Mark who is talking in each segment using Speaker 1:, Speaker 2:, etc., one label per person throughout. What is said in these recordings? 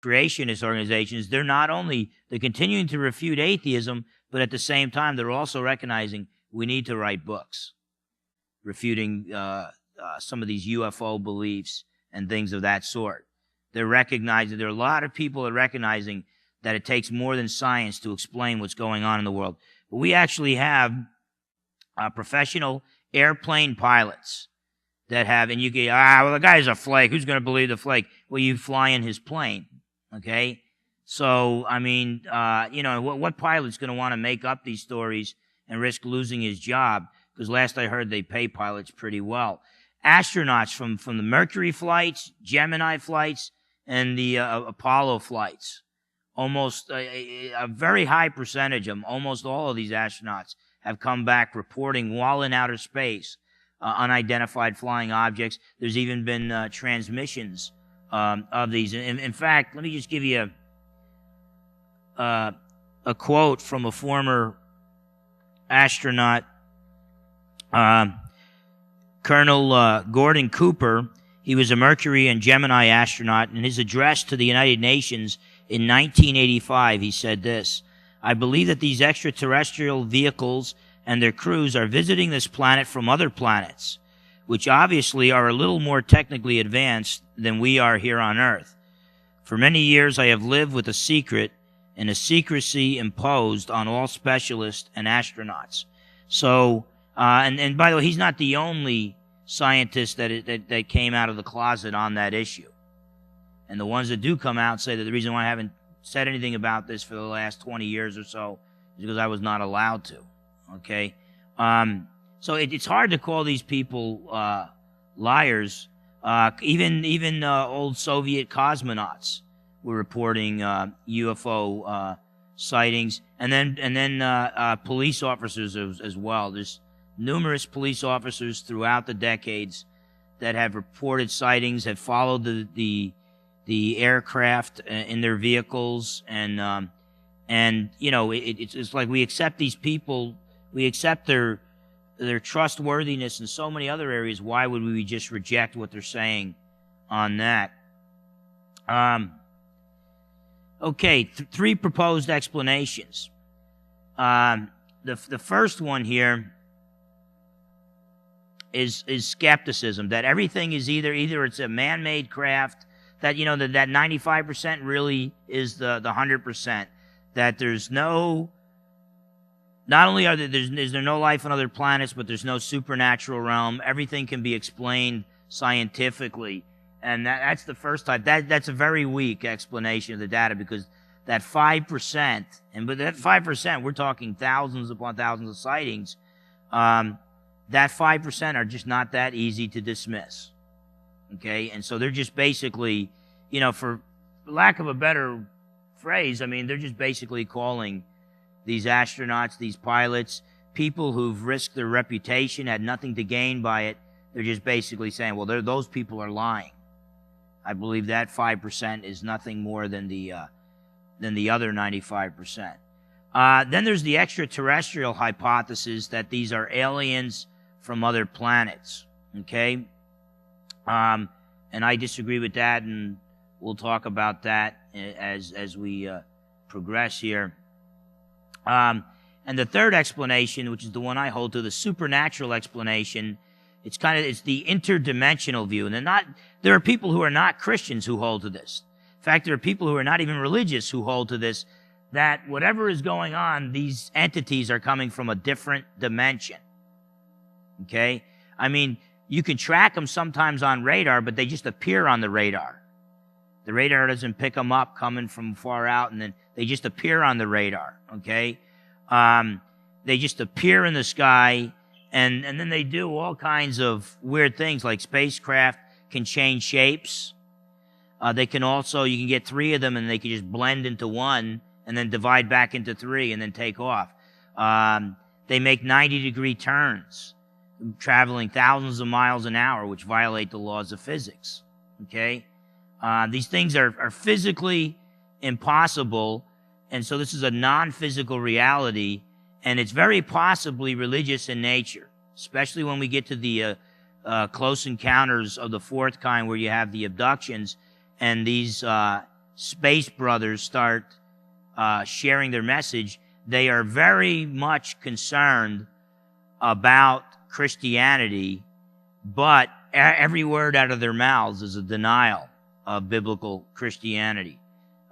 Speaker 1: creationist organizations, they're continuing to refute atheism, but at the same time, they're also recognizing we need to write books refuting some of these UFO beliefs and things of that sort. They're recognizing, there are a lot of people that are recognizing that it takes more than science to explain what's going on in the world. But we actually have professional airplane pilots that have, and you get, well, the guy's a flake. Who's going to believe the flake? Well, you fly in his plane, okay? So, I mean, what pilot's going to want to make up these stories and risk losing his job? Because last I heard, they pay pilots pretty well. Astronauts from the Mercury flights, Gemini flights, and the Apollo flights. Almost a very high percentage of them, almost all of these astronauts have come back reporting while in outer space unidentified flying objects. There's even been transmissions of these. In fact, let me just give you a quote from a former astronaut, Colonel Gordon Cooper. He was a Mercury and Gemini astronaut. In his address to the United Nations in 1985, he said this: "I believe that these extraterrestrial vehicles and their crews are visiting this planet from other planets, which obviously are a little more technically advanced than we are here on Earth. For many years, I have lived with a secret and a secrecy imposed on all specialists and astronauts." So, and by the way, he's not the only scientist that came out of the closet on that issue. And the ones that do come out say that the reason why I haven't said anything about this for the last 20 years or so is because I was not allowed to. Okay? So it's hard to call these people liars. Even old Soviet cosmonauts were reporting UFO sightings, and then police officers as well. There's numerous police officers throughout the decades that have reported sightings, have followed the aircraft in their vehicles, and it's like we accept these people, we accept their trustworthiness in so many other areas. Why would we just reject what they're saying on that? Okay, three proposed explanations. The first one here is skepticism, that everything is either it's a man-made craft, that that 95% really is the 100%, that there's no, not only is there no life on other planets, but there's no supernatural realm. Everything can be explained scientifically, and that's the first type. That's a very weak explanation of the data, because that 5%, but that 5%, we're talking thousands upon thousands of sightings. That 5% are just not that easy to dismiss. Okay, and so they're just basically, for lack of a better phrase, I mean, they're just basically calling these astronauts, these pilots, people who've risked their reputation, had nothing to gain by it. They're just basically saying, well, those people are lying. I believe that 5% is nothing more than the other 95%. Then there's the extraterrestrial hypothesis that these are aliens from other planets. Okay, and I disagree with that, and we'll talk about that as we progress here. And the third explanation, which is the one I hold to, the supernatural explanation, it's the interdimensional view. And there are people who are not Christians who hold to this. In fact, there are people who are not even religious who hold to this, that whatever is going on, these entities are coming from a different dimension. Okay? I mean, you can track them sometimes on radar, but they just appear on the radar. The radar doesn't pick them up coming from far out, and then they just appear on the radar. Okay? They just appear in the sky, and then they do all kinds of weird things, like spacecraft can change shapes. They can also, you can get three of them, and they can just blend into one, and then divide back into three, and then take off. They make 90-degree turns, traveling thousands of miles an hour, which violate the laws of physics. Okay? These things are physically impossible, and so this is a non-physical reality, and it's very possibly religious in nature, especially when we get to the close encounters of the fourth kind, where you have the abductions, and these Space Brothers start sharing their message, they are very much concerned about Christianity, but every word out of their mouths is a denial of biblical Christianity.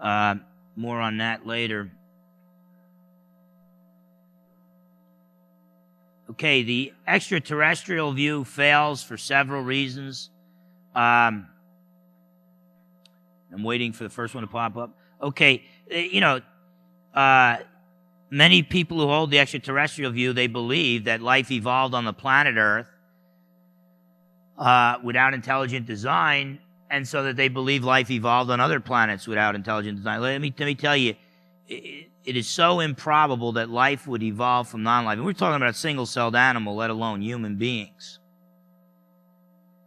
Speaker 1: More on that later. Okay, the extraterrestrial view fails for several reasons. I'm waiting for the first one to pop up. Okay, many people who hold the extraterrestrial view, they believe that life evolved on the planet Earth without intelligent design, and so that they believe life evolved on other planets without intelligent design. Let me tell you, it is so improbable that life would evolve from non-life. And we're talking about a single-celled animal, let alone human beings.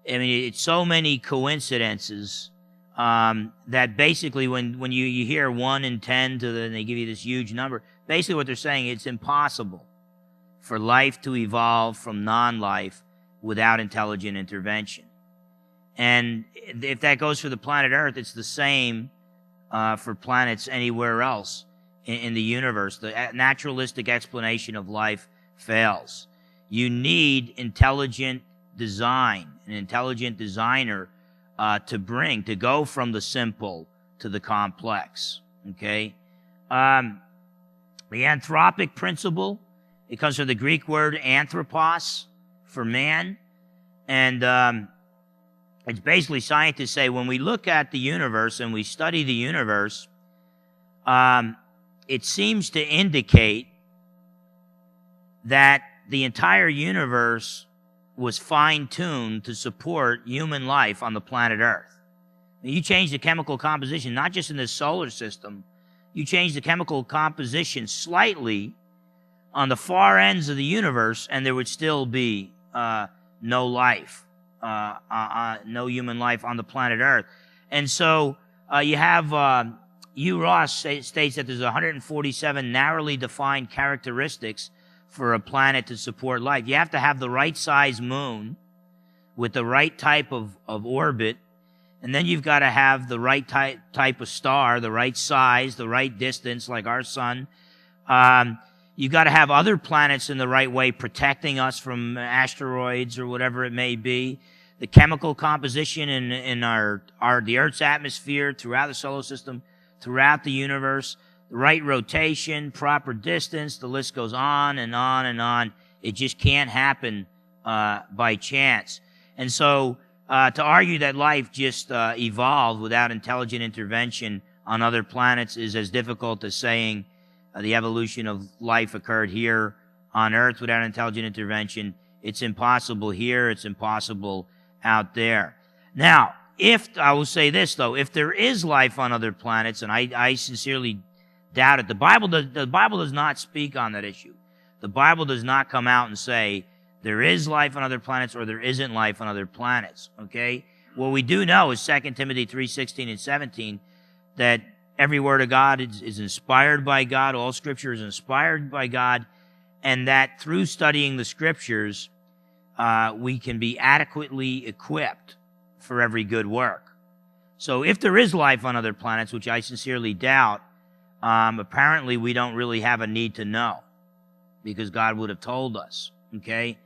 Speaker 1: I mean, it's so many coincidences that basically when you hear 1 in 10 and they give you this huge number, basically what they're saying, it's impossible for life to evolve from non-life without intelligent intervention. And if that goes for the planet Earth, it's the same for planets anywhere else in the universe. The naturalistic explanation of life fails. You need intelligent design, an intelligent designer to go from the simple to the complex. Okay? The anthropic principle, it comes from the Greek word anthropos, for man. And it's basically scientists say when we look at the universe and we study the universe, it seems to indicate that the entire universe was fine-tuned to support human life on the planet Earth. You change the chemical composition, not just in the solar system, you change the chemical composition slightly on the far ends of the universe, and there would still be no life, no human life on the planet Earth. And so you have U. Ross states that there's 147 narrowly defined characteristics for a planet to support life. You have to have the right size moon with the right type of orbit, and then you've got to have the right type of star, the right size, the right distance, like our sun. You've got to have other planets in the right way protecting us from asteroids or whatever it may be. The chemical composition in the Earth's atmosphere, throughout the solar system, throughout the universe, the right rotation, proper distance, the list goes on and on and on. It just can't happen by chance. And so to argue that life just evolved without intelligent intervention on other planets is as difficult as saying the evolution of life occurred here on Earth without intelligent intervention. It's impossible here. It's impossible out there. Now, I will say this, though, if there is life on other planets, and I sincerely doubt it, the Bible does not speak on that issue. The Bible does not come out and say there is life on other planets or there isn't life on other planets, okay? What we do know is 2 Timothy 3:16 and 17, that every word of God is inspired by God. All Scripture is inspired by God, and that through studying the Scriptures, we can be adequately equipped for every good work. So if there is life on other planets, which I sincerely doubt, apparently we don't really have a need to know, because God would have told us, okay?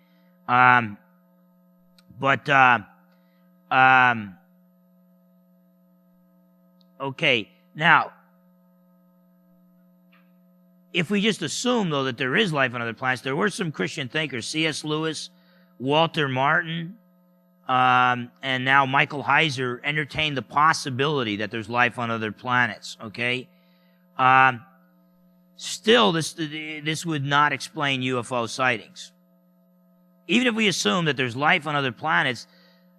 Speaker 1: Okay, now, if we just assume, though, that there is life on other planets, there were some Christian thinkers, C.S. Lewis, Walter Martin, and now Michael Heiser, entertained the possibility that there's life on other planets, okay? Still, this would not explain UFO sightings. Even if we assume that there's life on other planets,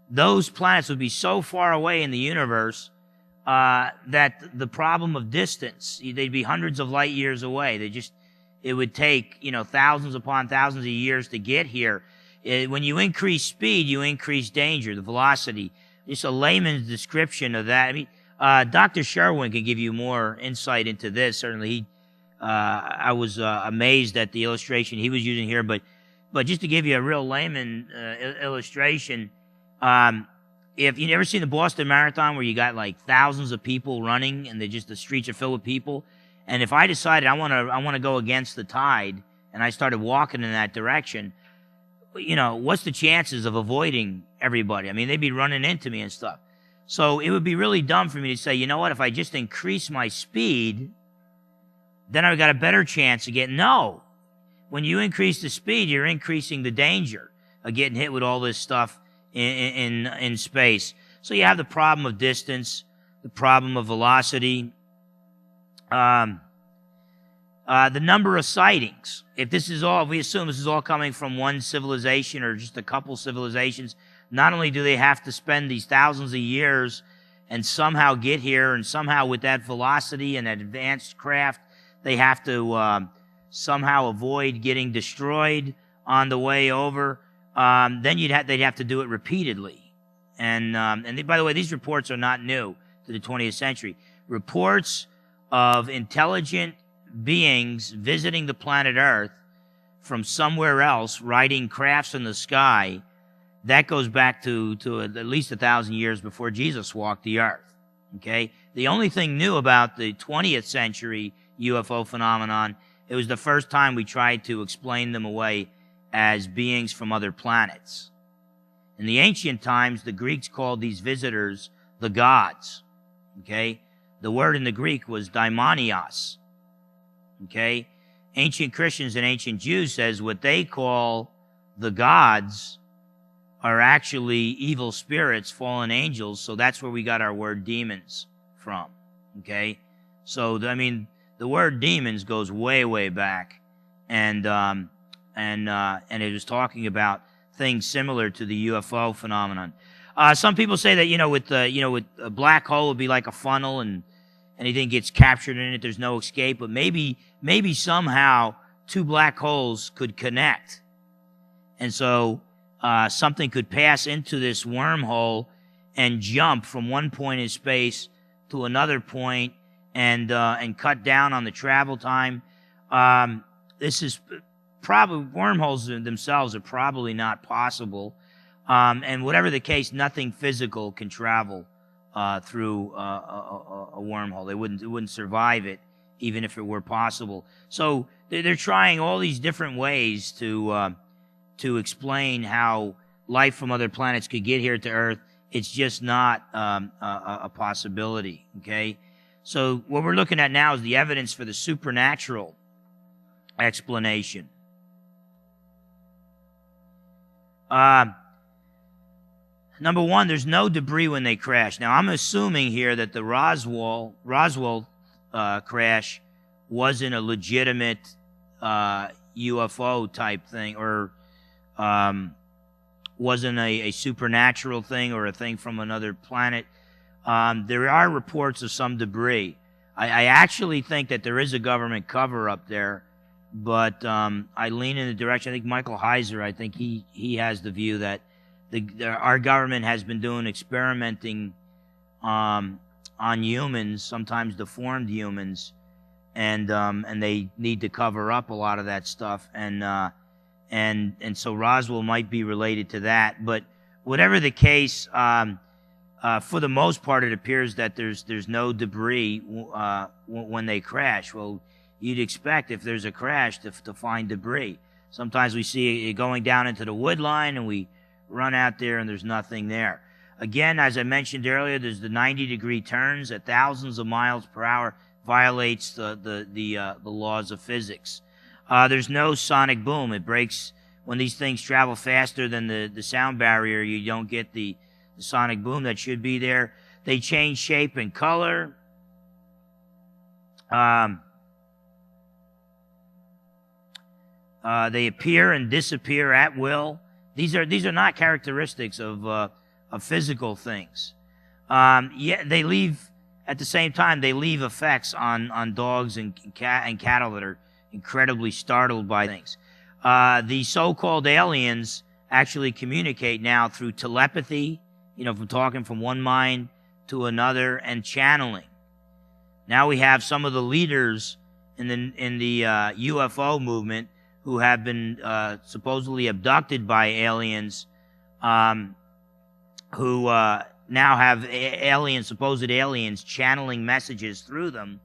Speaker 1: those planets would be so far away in the universe that the problem of distance, they'd be hundreds of light years away. It would take, thousands upon thousands of years to get here. When you increase speed, you increase danger, the velocity. Just a layman's description of that. I mean, Dr. Sherwin can give you more insight into this. Certainly, I was amazed at the illustration he was using here, but just to give you a real layman illustration, if you ever seen the Boston Marathon where you got like thousands of people running and the streets are filled with people, and if I decided I want to go against the tide and I started walking in that direction, what's the chances of avoiding everybody? I mean, they'd be running into me and stuff. So it would be really dumb for me to say, you know what, if I just increase my speed, then I've got a better chance of getting. No. When you increase the speed, you're increasing the danger of getting hit with all this stuff in space. So you have the problem of distance, the problem of velocity, the number of sightings. If we assume this is all coming from one civilization or just a couple civilizations, not only do they have to spend these thousands of years and somehow get here, and somehow with that velocity and that advanced craft, they have to somehow avoid getting destroyed on the way over. Then they'd have to do it repeatedly. And by the way, these reports are not new to the 20th century. Reports of intelligent beings visiting the planet Earth from somewhere else, riding crafts in the sky, that goes back to at least 1,000 years before Jesus walked the earth. Okay? The only thing new about the 20th century UFO phenomenon, it was the first time we tried to explain them away as beings from other planets. In the ancient times, the Greeks called these visitors the gods. Okay? The word in the Greek was daimonios. Okay? Ancient Christians and ancient Jews says what they call the gods are actually evil spirits, fallen angels, so that's where we got our word demons from. Okay? So, the word demons goes way, way back, and it was talking about things similar to the UFO phenomenon. Some people say that, with a black hole would be like a funnel and anything gets captured in it, there's no escape, but maybe somehow two black holes could connect. And so, something could pass into this wormhole and jump from one point in space to another point and cut down on the travel time. This is probably, wormholes themselves are probably not possible. And whatever the case, nothing physical can travel through a wormhole. It wouldn't survive it, even if it were possible. So they're trying all these different ways to explain how life from other planets could get here to Earth. It's just not a possibility, okay? So what we're looking at now is the evidence for the supernatural explanation. Number one, there's no debris when they crash. Now, I'm assuming here that the Roswell crash wasn't a legitimate UFO type thing, or wasn't a supernatural thing or a thing from another planet. There are reports of some debris. I actually think that there is a government cover-up there, but I lean in the direction, I think Michael Heiser, I think he has the view that our government has been doing experimenting on humans, sometimes deformed humans, and they need to cover up a lot of that stuff, and so Roswell might be related to that. But whatever the case, for the most part, it appears that there's no debris when they crash. Well, you'd expect if there's a crash to find debris. Sometimes we see it going down into the wood line, and we run out there, and there's nothing there. Again, as I mentioned earlier, there's the 90-degree turns at thousands of miles per hour, violates the laws of physics. There's no sonic boom. It breaks when these things travel faster than the sound barrier. You don't get the sonic boom that should be there. They change shape and color. They appear and disappear at will. These are not characteristics of physical things. They leave at the same time. They leave effects on dogs and cattle that are incredibly startled by things. The so-called aliens actually communicate now through telepathy, from talking from one mind to another, and channeling. Now we have some of the leaders in the UFO movement who have been supposedly abducted by aliens, who now have aliens, supposed aliens, channeling messages through them